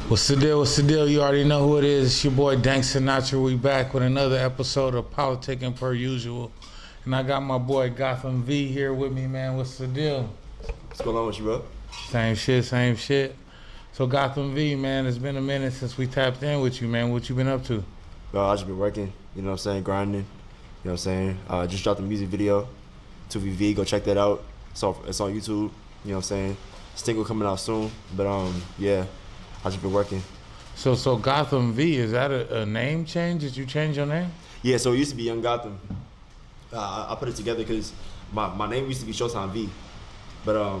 What's the deal? What's the deal? You already know who it is. It's your boy Dank Sinatra. We back with another episode of PolitiKan per usual. And I got my boy Gothem V here with me, man. What's the deal? What's going on with you, bro? Same shit, same shit. So Gothem V, man, it's been a minute since we tapped in with you, man. What you been up to? Bro, I just been working, you know what I'm saying, grinding, you know what I'm saying. Just dropped a music video, 2VV, go check that out. It's on YouTube, you know what I'm saying. Single coming out soon, but yeah, I just been working. So Gothem V, is that a name change? Did you change your name? Yeah, so it used to be Young Gotham. I put it together because my name used to be Showtime V, but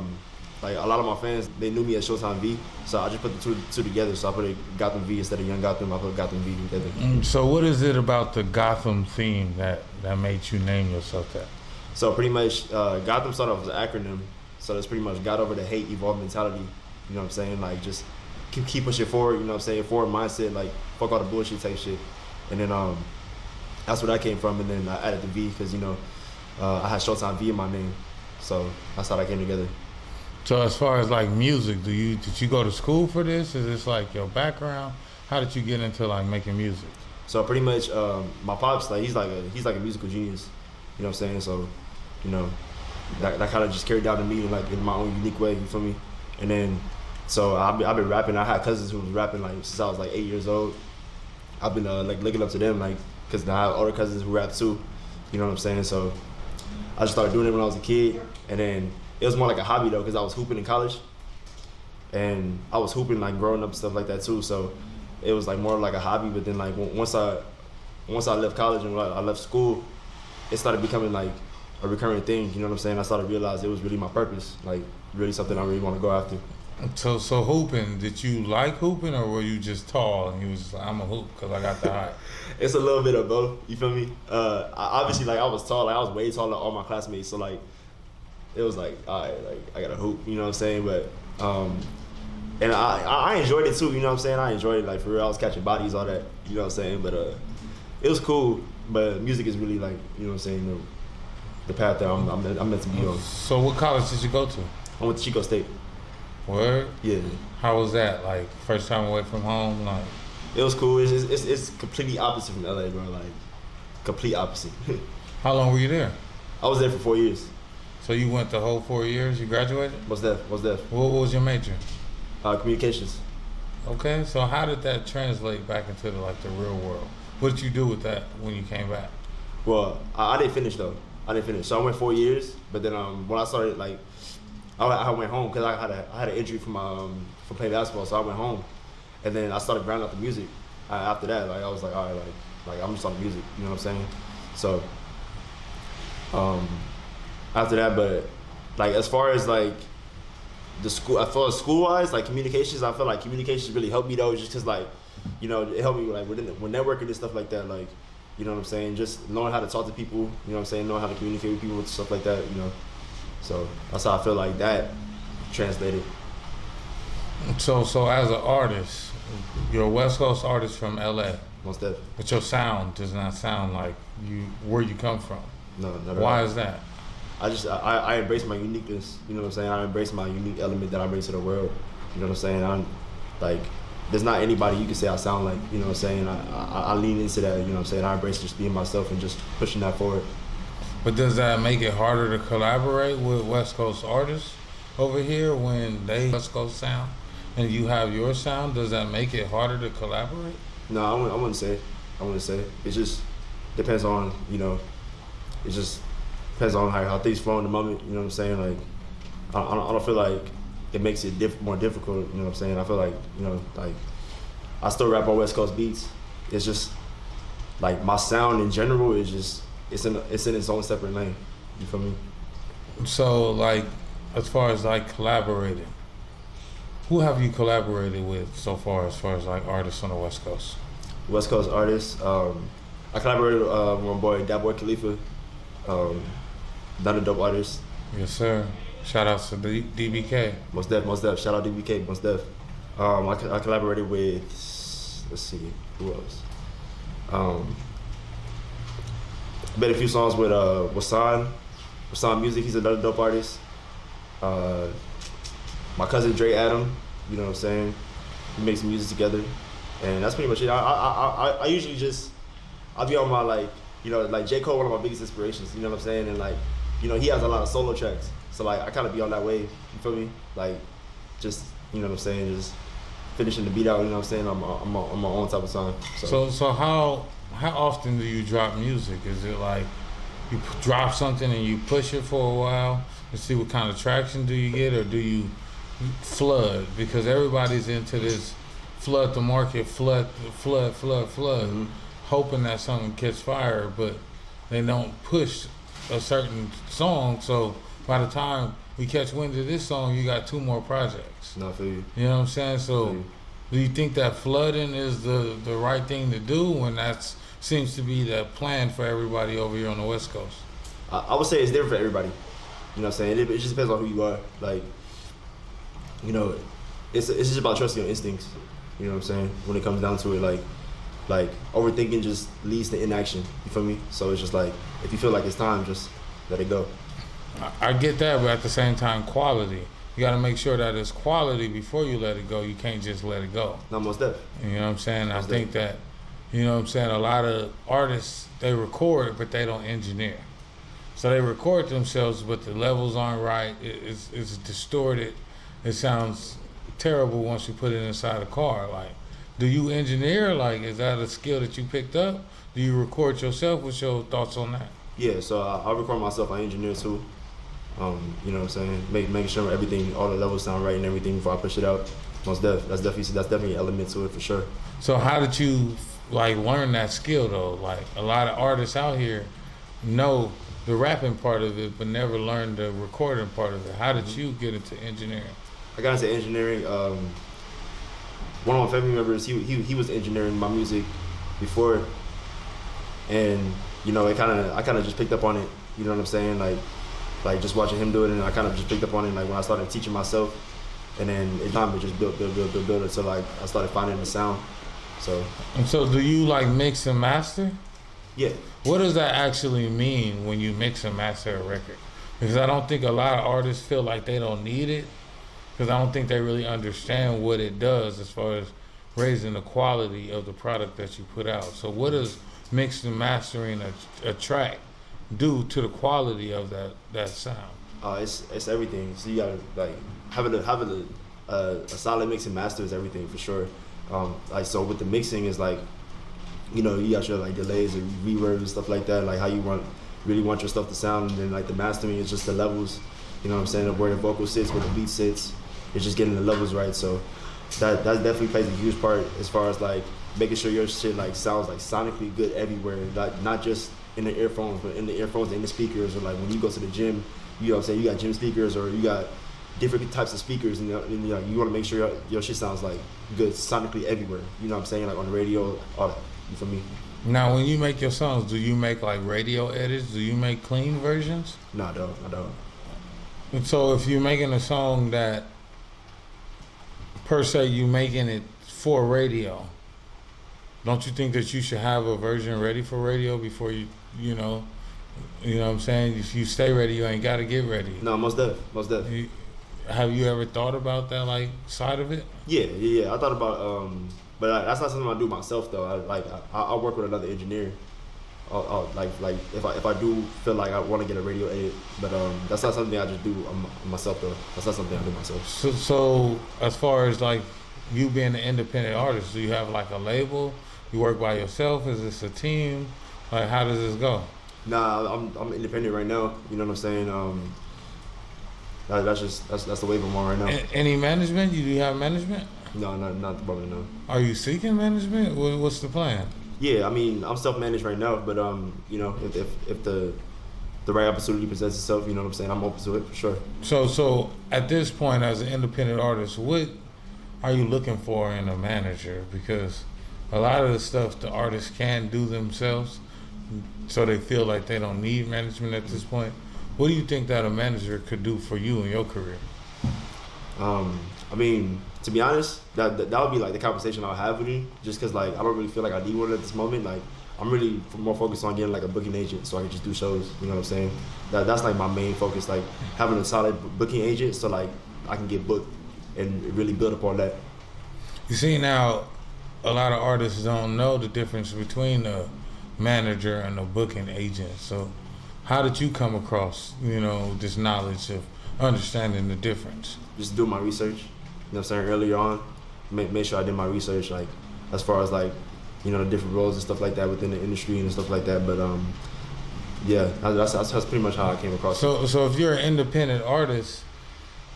like a lot of my fans, they knew me as Showtime V, so I just put the two together. So I put Gotham V instead of Young Gotham. I put Gotham V together. So what is it about the Gotham theme that made you name yourself that? So pretty much, Gotham started off as an acronym. So that's pretty much got over the hate, evolve mentality. You know what I'm saying? Like just keep pushing forward. You know what I'm saying? Forward mindset, like fuck all the bullshit type shit. And then that's where that came from. And then I added the V because I had Showtime V in my name. So that's how that came together. So as far as like music, did you go to school for this? Is this like your background? How did you get into like making music? So pretty much, my pops, like he's like a musical genius. You know what I'm saying? So, that kind of just carried down to me like in my own unique way. You feel me? And then, so I've been rapping. I had cousins who was rapping like since I was like 8 years old. I've been like looking up to them like because I have older cousins who rap too. You know what I'm saying? So I just started doing it when I was a kid, and then it was more like a hobby though because I was hooping in college, and I was hooping like growing up and stuff like that too. So it was like more like a hobby. But then like once I left college and I left school, it started becoming like a recurring thing, you know what I'm saying? I started to realize it was really my purpose, like really something I really want to go after. So hooping, did you like hooping or were you just tall and you was just like, I'm a hoop because I got the height? It's a little bit of both, you feel me? Obviously, like I was tall, like I was way taller than all my classmates, so like, it was like, all right, like I got to hoop, you know what I'm saying? But, and I enjoyed it too, you know what I'm saying? I enjoyed it, like for real, I was catching bodies, all that, you know what I'm saying? But it was cool, but music is really like, you know what I'm saying, the path that I'm meant to be on. So what college did you go to? I went to Chico State. Word? Yeah. How was that? Like first time away from home? Like it was cool. It's completely opposite from LA, bro. Like complete opposite. How long were you there? I was there for 4 years. So you went the whole 4 years? You graduated? What's that? What was your major? Communications. Okay. So how did that translate back into the real world? What did you do with that when you came back? Well, I didn't finish though. So I went 4 years, but then when I started, like, I went home because I had an injury from playing basketball, so I went home, and then I started grinding out the music. After that, like I was like, all right, like I'm just on the music, you know what I'm saying? So after that, but like as far as like the school, I feel school wise, like communications, I feel like communications really helped me though, just because like it helped me like with networking and stuff like that, like. You know what I'm saying? Just knowing how to talk to people, you know what I'm saying? Knowing how to communicate with people and stuff like that, So that's how I feel like that translated. So as an artist, you're a West Coast artist from LA. Most definitely. But your sound does not sound like where you come from. No, not at all. Why is that? I embrace my uniqueness, you know what I'm saying? I embrace my unique element that I bring to the world. You know what I'm saying? I'm like, there's not anybody you can say I sound like, you know what I'm saying? I lean into that, you know what I'm saying? I embrace just being myself and just pushing that forward. But does that make it harder to collaborate with West Coast artists over here when they West Coast sound and you have your sound? Does that make it harder to collaborate? No, I wouldn't say. It just depends on, it just depends on how things flow in the moment, you know what I'm saying? Like, I don't feel like it makes it more difficult, you know what I'm saying? I feel like, like I still rap on West Coast beats. It's just like my sound in general is just it's in its own separate lane. You feel me? So like as far as like collaborating, who have you collaborated with so far as like artists on the West Coast? West Coast artists. I collaborated with my boy Dat Boy Khalifa. Another dope artist. Yes, sir. Shout out to DBK. Most def. Shout out DBK. Most def. I collaborated with, let's see, who else? Made a few songs with Wasan Music. He's another dope artist. My cousin Dre Adam, you know what I'm saying? we make some music together, and that's pretty much it. I usually just I'll be on my like like J. Cole, one of my biggest inspirations. You know what I'm saying? And like he has a lot of solo tracks, so like I kind of be on that wave. You feel me? Like just what I'm saying, just finishing the beat out. You know what I'm saying? I'm on my own type of song. So how often do you drop music? Is it like you drop something and you push it for a while and see what kind of traction do you get, or do you flood? Because everybody's into this flood the market, flood, Mm-hmm. hoping that something catch fire, but they don't push a certain song. So by the time we catch wind of this song, you got 2 more projects. No, I feel you. You know what I'm saying? So do you think that flooding is the right thing to do when that seems to be the plan for everybody over here on the West Coast? I would say it's different for everybody. You know what I'm saying? It just depends on who you are. Like, it's just about trusting your instincts. You know what I'm saying? When it comes down to it, like overthinking just leads to inaction. You feel me? So it's just like, if you feel like it's time, just let it go. I get that, but at the same time, quality. You got to make sure that it's quality before you let it go. You can't just let it go. No, most def. You know what I'm saying? I think that, a lot of artists, they record, but they don't engineer. So they record themselves, but the levels aren't right. It's distorted. It sounds terrible once you put it inside a car. Like, do you engineer? Like, is that a skill that you picked up? Do you record yourself? What's your thoughts on that? Yeah, so I record myself. I engineer too. You know what I'm saying? Making sure everything, all the levels sound right and everything before I push it out. Most def. That's definitely an element to it for sure. So how did you learn that skill though? Like, a lot of artists out here know the rapping part of it, but never learned the recording part of it. How did you get into engineering? I got into engineering. One of my family members, he was engineering my music before, and I kind of just picked up on it. You know what I'm saying? Like just watching him do it, and I kind of just picked up on it. Like when I started teaching myself, and then in time it just built until like I started finding the sound. So do you mix and master? Yeah. What does that actually mean when you mix and master a record? Because I don't think a lot of artists feel like they don't need it, because I don't think they really understand what it does as far as raising the quality of the product that you put out. So what does mixing and mastering a track do to the quality of that sound? It's everything. So you gotta having a solid mix and master is everything for sure. So with the mixing is you got your delays and reverb and stuff like that, like how you really want your stuff to sound, and then the mastering is just the levels. You know what I'm saying? Of where the vocal sits, where the beat sits. It's just getting the levels right. So that definitely plays a huge part as far as making sure your shit sounds sonically good everywhere, not just in the earphones, but in the earphones and in the speakers, or when you go to the gym, you know what I'm saying, you got gym speakers or you got different types of speakers, and you want to make sure your shit sounds good sonically everywhere. You know what I'm saying? On the radio, all that. You feel me? Now, when you make your songs, do you make radio edits? Do you make clean versions? No, I don't. And so if you're making a song that, per se, you making it for radio, don't you think that you should have a version ready for radio before you know what I'm saying? If you stay ready, you ain't got to get ready. No, most def. Have you ever thought about that side of it? Yeah. I thought about, but that's not something I do myself though. I work with another engineer. If I do feel like I want to get a radio edit, but that's not something I just do myself though. That's not something I do myself. So as far as you being an independent artist, do you have a label? You work by yourself? Is this a team? How does this go? Nah, I'm independent right now. You know what I'm saying? That's the wave I'm on right now. Any management? Do you have management? No, not at the moment, no. Are you seeking management? What's the plan? Yeah, I mean, I'm self-managed right now, but if the right opportunity presents itself, you know what I'm saying, I'm open to it for sure. So at this point, as an independent artist, what are you looking for in a manager? Because a lot of the stuff the artists can do themselves, so they feel like they don't need management at this point. What do you think that a manager could do for you in your career? I mean, to be honest, that would be the conversation I'll have with you, just because I don't really feel like I need one at this moment. I'm really more focused on getting a booking agent so I can just do shows. You know what I'm saying? That's my main focus, having a solid booking agent so I can get booked and really build upon that. You see now, a lot of artists don't know the difference between a manager and a booking agent. So, how did you come across, this knowledge of understanding the difference? Just do my research. You know what I'm saying? Earlier on, make sure I did my research, like as far as like, the different roles and stuff like that within the industry and stuff like that. But yeah, that's pretty much how I came across it. So if you're an independent artist,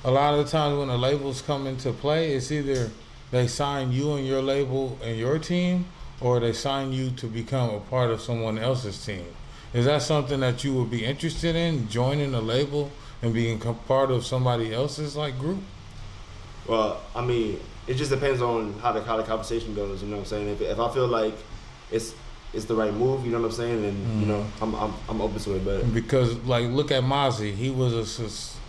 a lot of the times when the labels come into play, it's either they sign you and your label and your team, or they sign you to become a part of someone else's team. Is that something that you would be interested in, joining a label and being part of somebody else's like group? Well, I mean, it just depends on how the conversation goes. You know what I'm saying? If I feel like it's the right move, you know what I'm saying, and I'm open to it. But because like look at Mozzie, he was a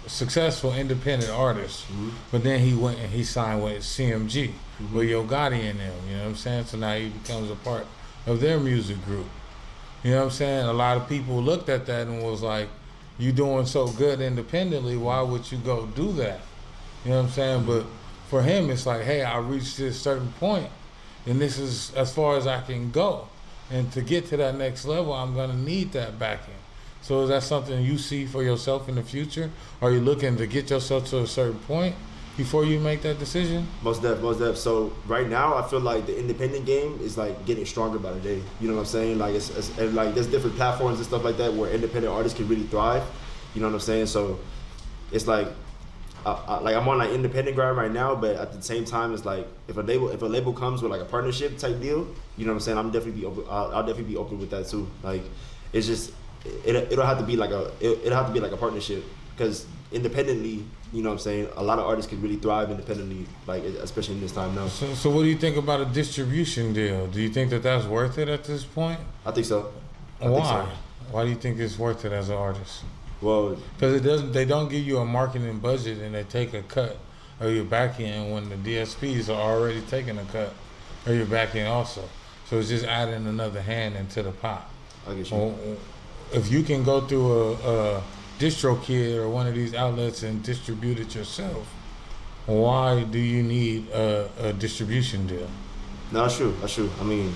successful independent artist, but then he went and he signed with CMG with Yo Gotti and them. You know what I'm saying? So now he becomes a part of their music group. You know what I'm saying? A lot of people looked at that and was like, "You doing so good independently? Why would you go do that?" You know what I'm saying? But for him, it's like, hey, I reached this certain point, and this is as far as I can go. And to get to that next level, I'm gonna need that backing. So is that something you see for yourself in the future? Are you looking to get yourself to a certain point before you make that decision? Most def. So right now, I feel like the independent game is like getting stronger by the day. You know what I'm saying? Like it's and like there's different platforms and stuff like that where independent artists can really thrive. You know what I'm saying? So it's like I'm on like independent grind right now, but at the same time, it's like if a label comes with like a partnership type deal, you know what I'm saying? I'll definitely be open with that too. Like it's just it'll have to be like a partnership, because independently, you know what I'm saying, a lot of artists can really thrive independently, like especially in this time now. So what do you think about a distribution deal? Do you think that that's worth it at this point? I think so. Why? Why do you think it's worth it as an artist? Well, because they don't give you a marketing budget and they take a cut of your back end when the DSPs are already taking a cut of your back end also. So it's just adding another hand into the pot. I get you. If you can go through a DistroKid or one of these outlets and distribute it yourself, why do you need a distribution deal? No, that's true. I mean,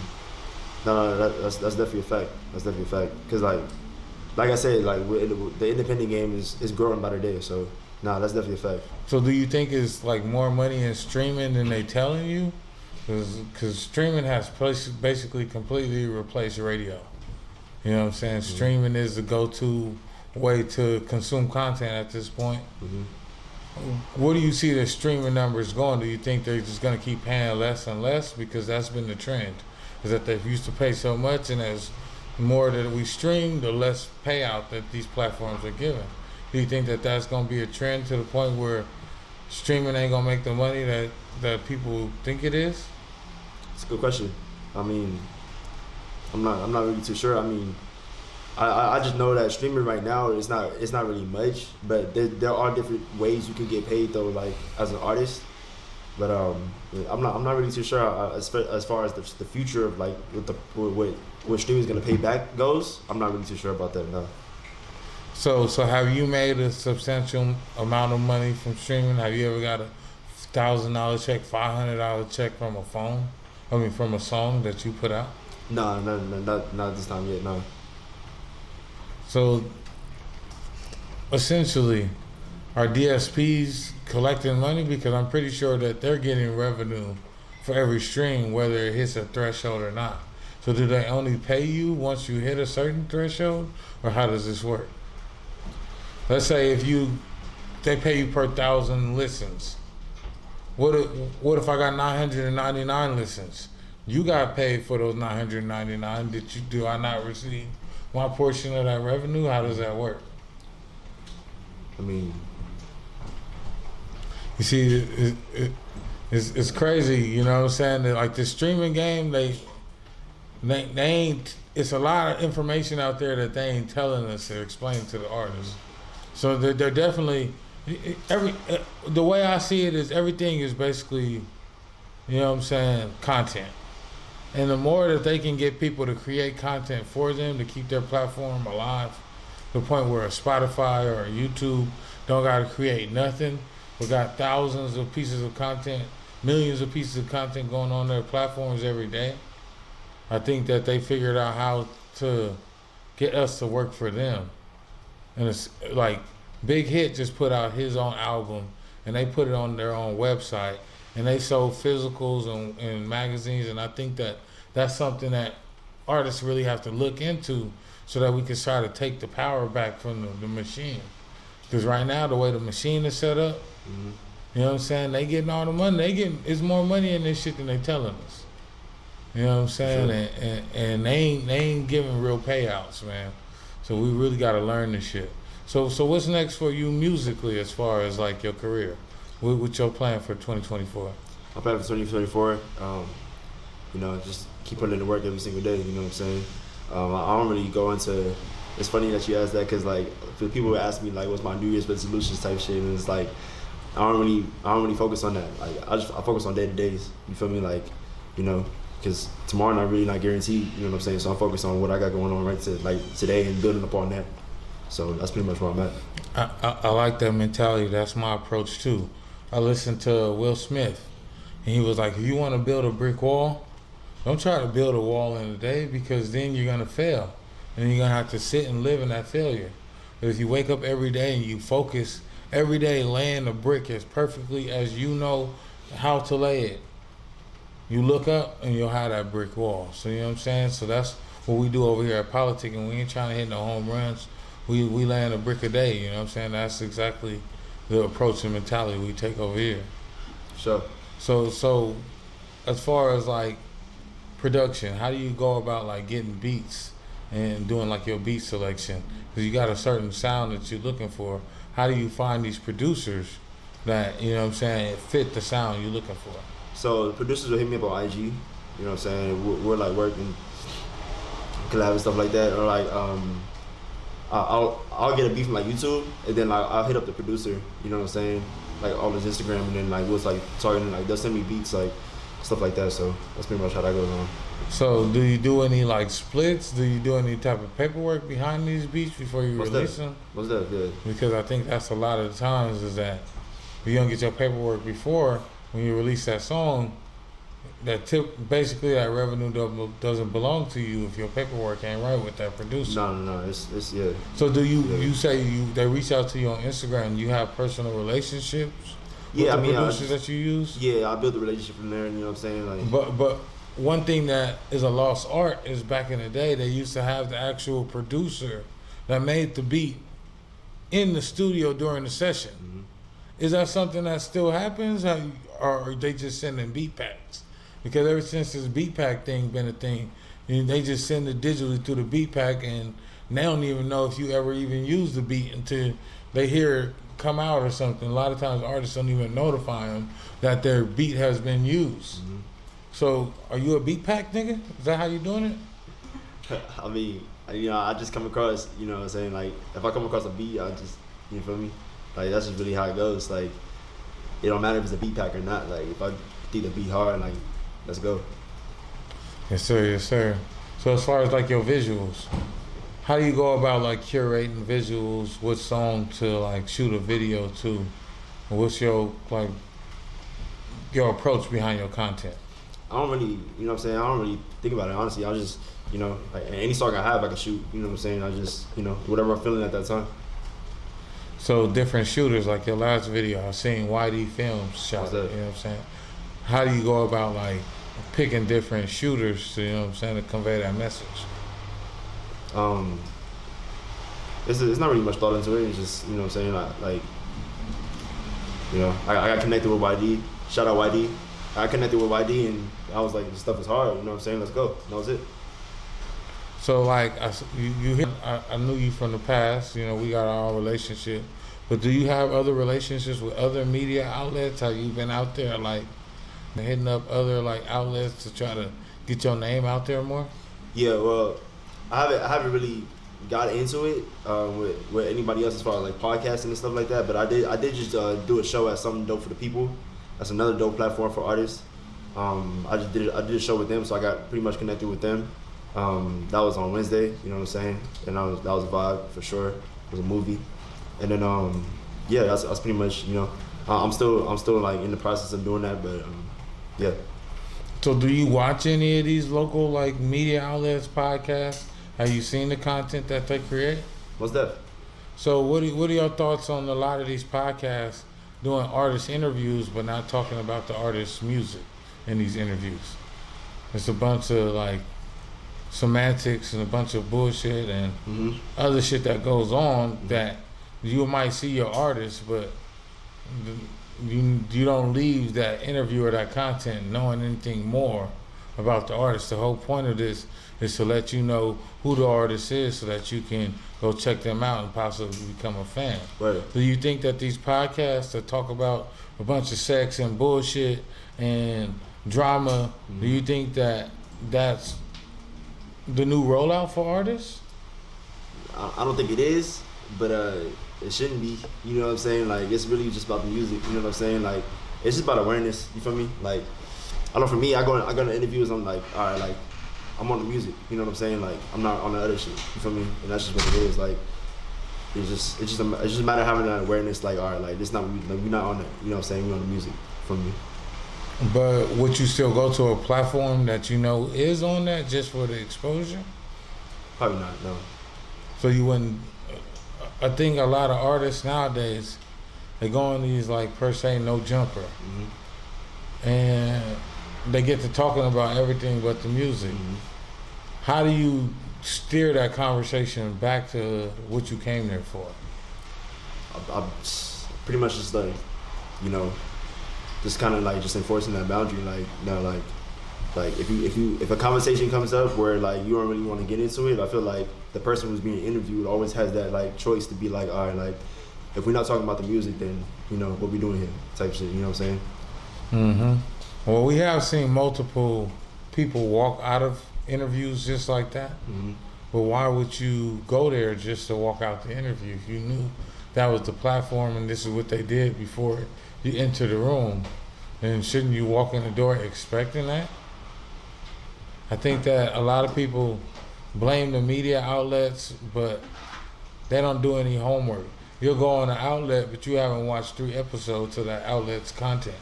that's definitely a fact. That's definitely a fact. Because like I said, like the independent game is growing by the day. So that's definitely a fact. So do you think it's like more money in streaming than they telling you? Because streaming has basically completely replaced radio. You know what I'm saying? Mm-hmm. Streaming is the go-to way to consume content at this point. Mm-hmm. Where do you see the streaming numbers going? Do you think they're just going to keep paying less and less? Because that's been the trend, is that they used to pay so much, and as more that we stream, the less payout that these platforms are giving. Do you think that that's going to be a trend to the point where streaming ain't going to make the money that people think it is? It's a good question. I mean, I'm not really too sure. I mean, I just know that streaming right now it's not really much, but there are different ways you can get paid though, like as an artist. But I'm not really too sure as far as the future of like what streaming is gonna pay back goes. I'm not really too sure about that now. So have you made a substantial amount of money from streaming? Have you ever got a $1,000 check, $500 check from a phone? I mean, from a song that you put out? No, not this time yet. No. So essentially, are DSPs collecting money? Because I'm pretty sure that they're getting revenue for every stream, whether it hits a threshold or not. So do they only pay you once you hit a certain threshold, or how does this work? Let's say they pay you per 1,000 listens. What if I got 999 listens? You got paid for those 999. Do I not receive my portion of that revenue? How does that work? I mean, you see, it's crazy. You know what I'm saying? That, like the streaming game, they ain't. It's a lot of information out there that they ain't telling us or explaining to the artists. So they're definitely the way I see it is everything is basically, you know what I'm saying, content. And the more that they can get people to create content for them to keep their platform alive, to the point where a Spotify or a YouTube don't got to create nothing, but got thousands of pieces of content millions of pieces of content going on their platforms every day. I think that they figured out how to get us to work for them. And it's like Big Hit just put out his own album and they put it on their own website and they sold physicals and magazines, and I think that that's something that artists really have to look into so that we can try to take the power back from the machine. Because right now, the way the machine is set up, you know what I'm saying, they getting all the money. It's more money in this shit than they telling us. You know what I'm saying? Sure. And they ain't giving real payouts, man. So we really got to learn this shit. So what's next for you musically as far as like your career? What's your plan for 2024? My plan for 2024, you know, just keep putting in the work every single day. You know what I'm saying? I don't really go into. It's funny that you asked that because like people would ask me like, what's my New Year's resolutions type shit, and it's like I don't really focus on that. Like I focus on day to days. You feel me? Like, you know, because tomorrow not guaranteed. You know what I'm saying? So I'm focused on what I got going on today and building upon that. So that's pretty much where I'm at. I like that mentality. That's my approach too. I listened to Will Smith, and he was like, if you want to build a brick wall, don't try to build a wall in a day, because then you're going to fail. And then you're going to have to sit and live in that failure. But if you wake up every day and you focus every day laying the brick as perfectly as you know how to lay it, you look up and you'll have that brick wall. So you know what I'm saying? So that's what we do over here at PolitiKan. We ain't trying to hit no home runs. We laying a brick a day, you know what I'm saying? That's exactly the approach and mentality we take over here. Sure. So as far as like production, how do you go about like getting beats and doing like your beat selection? Because you got a certain sound that you're looking for. How do you find these producers that, you know what I'm saying, fit the sound you're looking for? So the producers will hit me up on IG. You know what I'm saying? We're like working, collab and stuff like that. Or like I'll get a beat from like YouTube, and then like I'll hit up the producer. You know what I'm saying? Like on his Instagram, and then like we'll like targeting, like they'll send me beats, like stuff like that. So that's pretty much how that goes on. So do you do any like splits? Do you do any type of paperwork behind these beats before you release them? What's that? Good. Because I think that's a lot of the times is that if you don't get your paperwork before, when you release that song, basically that revenue doesn't belong to you if your paperwork ain't right with that producer. No. It's yeah. So do you say they reach out to you on Instagram? You have personal relationships with the producers that you use? Yeah, I built a relationship from there. You know what I'm saying? Like, but one thing that is a lost art is back in the day they used to have the actual producer that made the beat in the studio during the session. Mm-hmm. Is that something that still happens, or are they just sending beat packs? Because ever since this beat pack thing been a thing, they just send it digitally through the beat pack, and they don't even know if you ever even use the beat until they hear it come out or something. A lot of times artists don't even notify them that their beat has been used. Mm-hmm. So are you a beat pack nigga? Is that how you doing it? I mean, you know, I just come across, you know what I'm saying, like if I come across a beat, I just, you feel me? Like that's just really how it goes. Like it don't matter if it's a beat pack or not. Like if I think the beat hard, like let's go. Yes sir. So as far as like your visuals, how do you go about like curating visuals? What song to like shoot a video to? What's your approach behind your content? I don't really, you know what I'm saying, I don't really think about it, honestly. I just, you know, like any song I have I can shoot, you know what I'm saying? I just, you know, whatever I'm feeling at that time. So different shooters, like your last video, I seen YD Films shot, you know what I'm saying? How do you go about like picking different shooters to, you know what I'm saying, to convey that message? It's not really much thought into it. It's just, you know what I'm saying, like you know, I got connected with YD. Shout out YD. I connected with YD and I was like, this stuff is hard, you know what I'm saying, let's go. And that was it. So like, I knew you from the past, you know, we got our relationship, but do you have other relationships with other media outlets? Have you been out there like hitting up other like outlets to try to get your name out there more? Yeah, well, I haven't really got into it with anybody else as far as like podcasting and stuff like that, but I did just do a show at Something Dope for the People. That's another dope platform for artists. I did a show with them, so I got pretty much connected with them. That was on Wednesday, you know what I'm saying? And that was a vibe for sure. It was a movie. And then yeah, that's pretty much, you know, I'm still like in the process of doing that, but Yeah. So do you watch any of these local like media outlets, podcasts? Have you seen the content that they create? What's that? So what are your thoughts on a lot of these podcasts doing artist interviews but not talking about the artist's music in these interviews? It's a bunch of like semantics and a bunch of bullshit and other shit that goes on that you might see your artist, but you don't leave that interview or that content knowing anything more about the artist. The whole point of this is to let you know who the artist is so that you can go check them out and possibly become a fan. Right. Do you think that these podcasts that talk about a bunch of sex and bullshit and drama, do you think that that's the new rollout for artists? I don't think it is, but it shouldn't be. You know what I'm saying? Like, it's really just about the music. You know what I'm saying? Like, it's just about awareness. You feel me? Like, I know for me, I go to interviews. I'm like, all right, like, I'm on the music. You know what I'm saying? Like, I'm not on the other shit. You feel me? And that's just what it is. Like, it's just a matter of having that awareness. Like, all right, like, this not like, we're not on that. You know what I'm saying? We're on the music. From me. But would you still go to a platform that you know is on that just for the exposure? Probably not. No. So you wouldn't. I think a lot of artists nowadays, they go on these like per se no jumper, and they get to talking about everything but the music. How do you steer that conversation back to what you came there for? I'm pretty much just like, you know, just kind of like just enforcing that boundary. Like, you know, like if a conversation comes up where like you don't really want to get into it, I feel like the person who's being interviewed always has that like choice to be like, all right, like if we're not talking about the music, then you know what we doing here, type shit. You know what I'm saying? Well, we have seen multiple people walk out of interviews just like that. But why would you go there just to walk out the interview if you knew that was the platform and this is what they did before you enter the room? And shouldn't you walk in the door expecting that? I think that a lot of people blame the media outlets, but they don't do any homework. You'll go on an outlet, but you haven't watched 3 episodes of that outlet's content.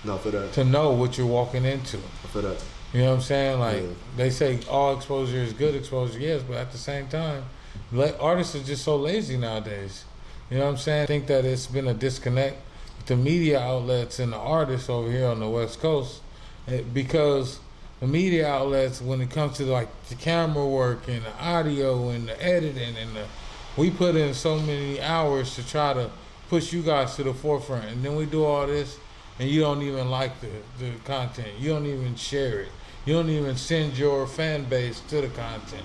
No, for that. To know what you're walking into. For that. You know what I'm saying? Like, Yeah. they say all exposure is good exposure, yes, but at the same time, artists are just so lazy nowadays. You know what I'm saying? I think that it's been a disconnect with the media outlets and the artists over here on the West Coast, because the media outlets, when it comes to like the camera work and the audio and the editing and we put in so many hours to try to push you guys to the forefront, and then we do all this and you don't even like the content. You don't even share it. You don't even send your fan base to the content.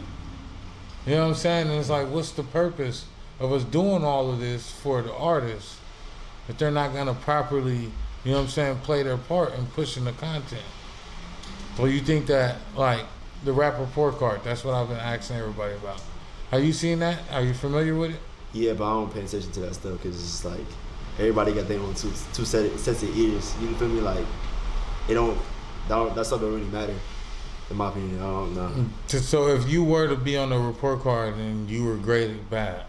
You know what I'm saying? And it's like, what's the purpose of us doing all of this for the artists if they're not gonna properly, you know what I'm saying, play their part in pushing the content? So you think that, like, the rap report card, that's what I've been asking everybody about. Have you seen that? Are you familiar with it? Yeah, but I don't pay attention to that stuff because it's just like everybody got their own two sets of ears. You feel me? Like, that stuff don't really matter, in my opinion. I don't know. So if you were to be on the report card and you were graded bad,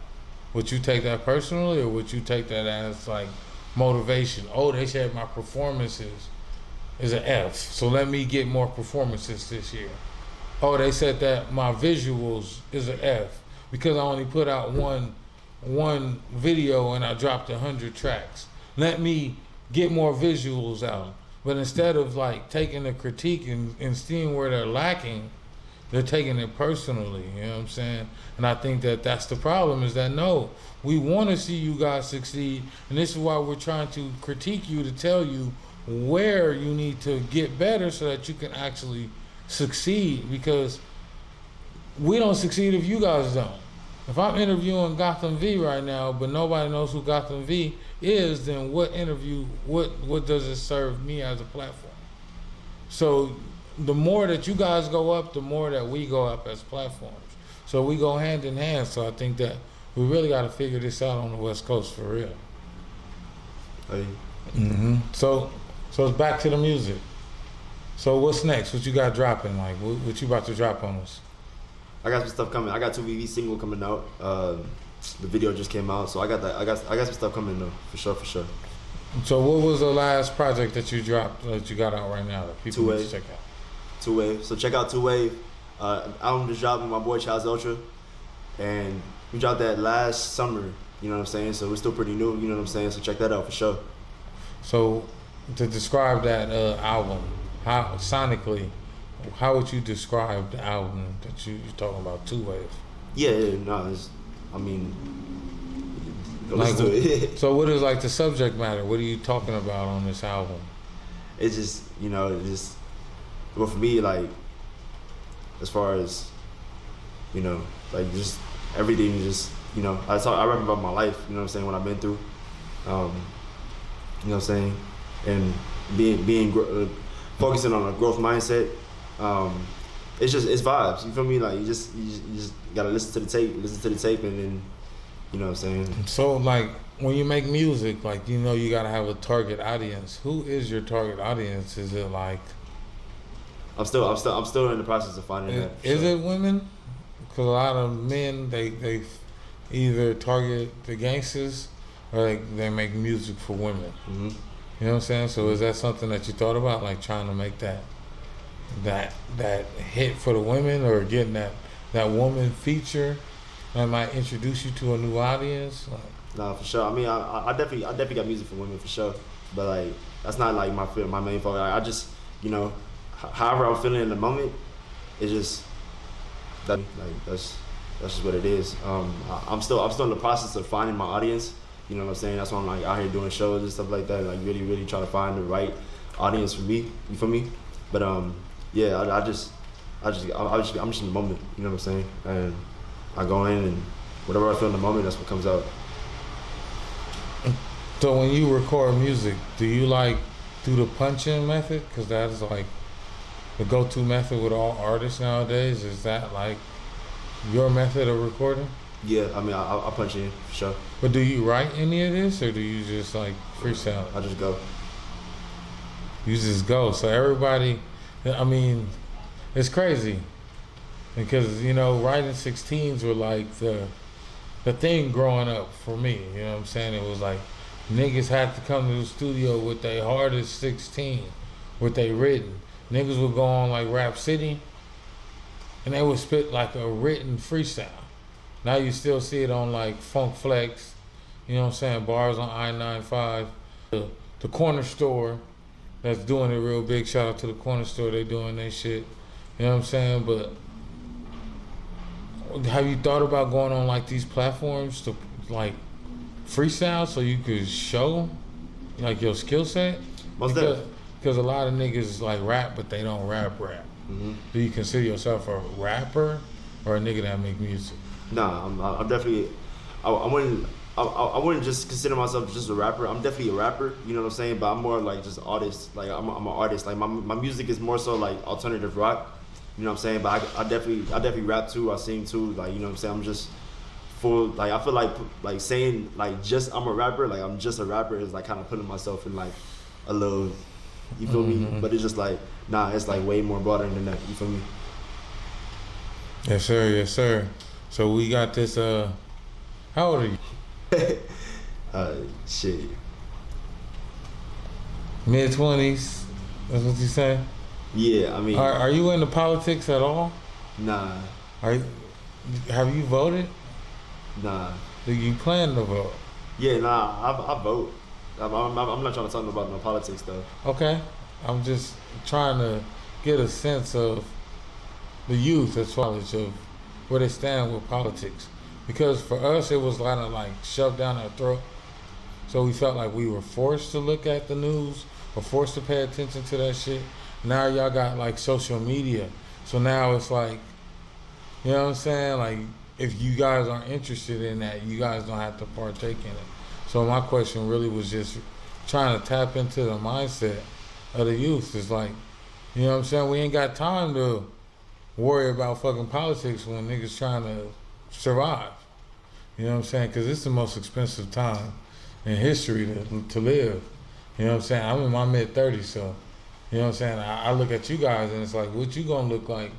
would you take that personally, or would you take that as like motivation? Oh, they said my performances is an F, so let me get more performances this year. Oh, they said that my visuals is an F because I only put out one video and I dropped 100 tracks. Let me get more visuals out. But instead of like taking the critique and seeing where they're lacking, they're taking it personally. You know what I'm saying? And I think that that's the problem, is that no, we want to see you guys succeed, and this is why we're trying to critique you, to tell you where you need to get better so that you can actually succeed, because we don't succeed if you guys don't. If I'm interviewing Gothem V right now, but nobody knows who Gothem V is, then what does it serve me as a platform? So the more that you guys go up, the more that we go up as platforms. So we go hand in hand. So I think that we really got to figure this out on the West Coast for real. Hey. So it's back to the music. So what's next? What you got dropping? Like, what you about to drop on us? I got some stuff coming. I got 2 VV single coming out. The video just came out, so I got some stuff coming though, for sure. So what was the last project that you dropped that you got out right now that people need to check out? Two Wave. So check out Two Wave. Album just dropped with my boy Chaz Ultra, and we dropped that last summer. You know what I'm saying? So we're still pretty new. You know what I'm saying? So check that out for sure. So to describe that album, how sonically, how would you describe the album that you're talking about, Two Wave? I mean, Like, listen to it. so what is like the subject matter? What are you talking about on this album? It's just, well, for me, like, as far as, like, just everything, just, I rap about my life, you know what I'm saying, what I've been through, you know what I'm saying, and focusing on a growth mindset. It's vibes, you feel me? Like, you just gotta listen to the tape, and then, you know what I'm saying? So, like, when you make music, like, you gotta have a target audience. Who is your target audience? Is it like... I'm still in the process of finding that. Is it women? Because a lot of men, they either target the gangsters or they make music for women. Mm-hmm. You know what I'm saying? So is that something that you thought about, like trying to make that hit for the women, or getting that woman feature that might introduce you to a new audience? Like, nah, for sure. I mean, I definitely got music for women for sure, but like that's not like my main focus. I just, however I'm feeling in the moment, it's just that, like, that's just what it is. I'm still in the process of finding my audience. You know what I'm saying? That's why I'm like out here doing shows and stuff like that. Like really trying to find the right audience for me. You feel me? But yeah, I'm just in the moment. You know what I'm saying? And I go in, and whatever I feel in the moment, that's what comes out. so when you record music, do you like do the punch-in method? Because that is like the go-to method with all artists nowadays. Is that like your method of recording? Yeah, I mean, I punch in for sure. But do you write any of this, or do you just like freestyle? I just go. You just go. So everybody, I mean, it's crazy because writing 16s were like the thing growing up for me. You know what I'm saying? It was like niggas had to come to the studio with their hardest 16, with they written. Niggas would go on like Rap City, and they would spit like a written freestyle. Now you still see it on like Funk Flex, you know what I'm saying, bars on I-95. The corner store that's doing it real big. Shout out to the corner store, they doing their shit. You know what I'm saying? But have you thought about going on like these platforms to like freestyle so you could show like your skill set? Because a lot of niggas like rap, but they don't rap. Mm-hmm. Do you consider yourself a rapper or a nigga that make music? Nah, I'm definitely. I wouldn't just consider myself just a rapper. I'm definitely a rapper. You know what I'm saying? But I'm more like just an artist. Like I'm an artist. Like my music is more so like alternative rock. You know what I'm saying? But I definitely rap too. I sing too. Like, you know what I'm saying? I'm just full. Like I feel like saying like just I'm a rapper. Like I'm just a rapper is like kind of putting myself in like a little. You feel Mm-hmm. me? But it's just like nah. It's like way more broader than that. You feel me? Yes, sir. Yes, sir. So we got this. How old are you? Shit. Mid-20s. That's what you say? Yeah, I mean. Are you into politics at all? Nah. Have you voted? Nah. Do you plan to vote? Yeah, nah. I vote. I'm not trying to talk about no politics though. Okay. I'm just trying to get a sense of the youth as far as of where they stand with politics. Because for us, it was kind of like shoved down our throat. So we felt like we were forced to look at the news or forced to pay attention to that shit. Now y'all got like social media. So now it's like, you know what I'm saying? Like, if you guys aren't interested in that, you guys don't have to partake in it. So my question really was just trying to tap into the mindset of the youth. It's like, you know what I'm saying? We ain't got time to worry about fucking politics when niggas trying to survive. You know what I'm saying? Because it's the most expensive time in history to live. You know what I'm saying? I'm in my mid-30s, so, you know what I'm saying? I look at you guys and it's like, what you gonna look like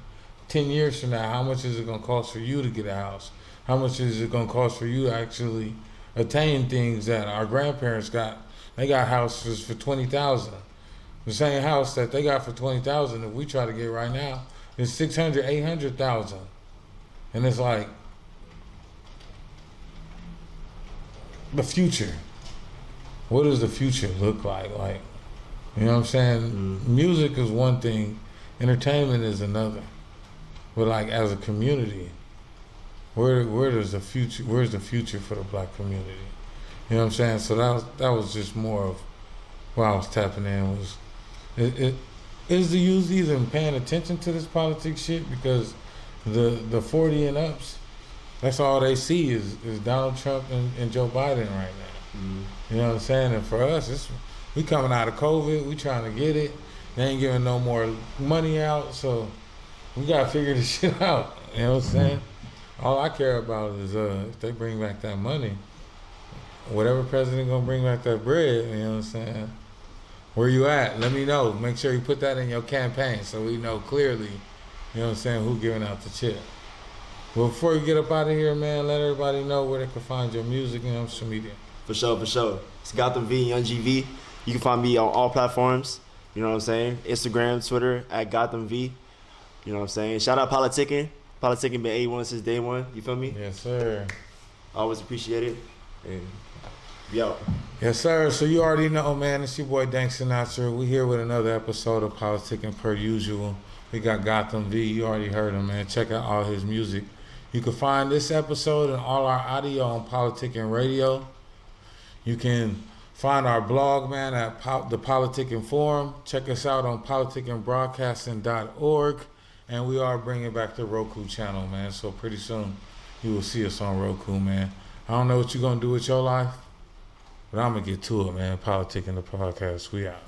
10 years from now? How much is it gonna cost for you to get a house? How much is it gonna cost for you to actually attain things that our grandparents got They got houses for 20,000. The same house that they got for 20,000, if we try to get right now, is 600, 800,000. And it's like the future. What does the future look like? Like, you know what I'm saying? Music is one thing, entertainment is another. But like as a community, where's the future for the black community? You know what I'm saying? So that was just more of what I was tapping in was is the youth even paying attention to this politics shit? Because the 40 and ups, that's all they see is Donald Trump and Joe Biden right now. You know what I'm saying? And for us, we coming out of COVID, we trying to get it. They ain't giving no more money out, so we gotta figure this shit out. You know what I'm saying? All I care about is if they bring back that money, whatever president gonna bring back that bread, you know what I'm saying? Where you at? Let me know. Make sure you put that in your campaign so we know clearly, you know what I'm saying, who giving out the chip. Well, before you get up out of here, man, let everybody know where they can find your music and social media. For sure. It's Gothem V, Young GV. You can find me on all platforms. You know what I'm saying? Instagram, Twitter, at Gothem V. You know what I'm saying? Shout out PolitiKan. PolitiKan been A1 since day one. You feel me? Yes, sir. Always appreciate it. And we out. Yes, sir. So you already know, man. It's your boy Dank Sinatra. We here with another episode of PolitiKan per usual. We got Gothem V. You already heard him, man. Check out all his music. You can find this episode and all our audio on PolitiKan Radio. You can find our blog, man, at the PolitiKan Forum. Check us out on politikanbroadcasting.org. And we are bringing back the Roku channel, man. So pretty soon you will see us on Roku, man. I don't know what you're going to do with your life, but I'm going to get to it, man. PolitiKan the podcast. We out.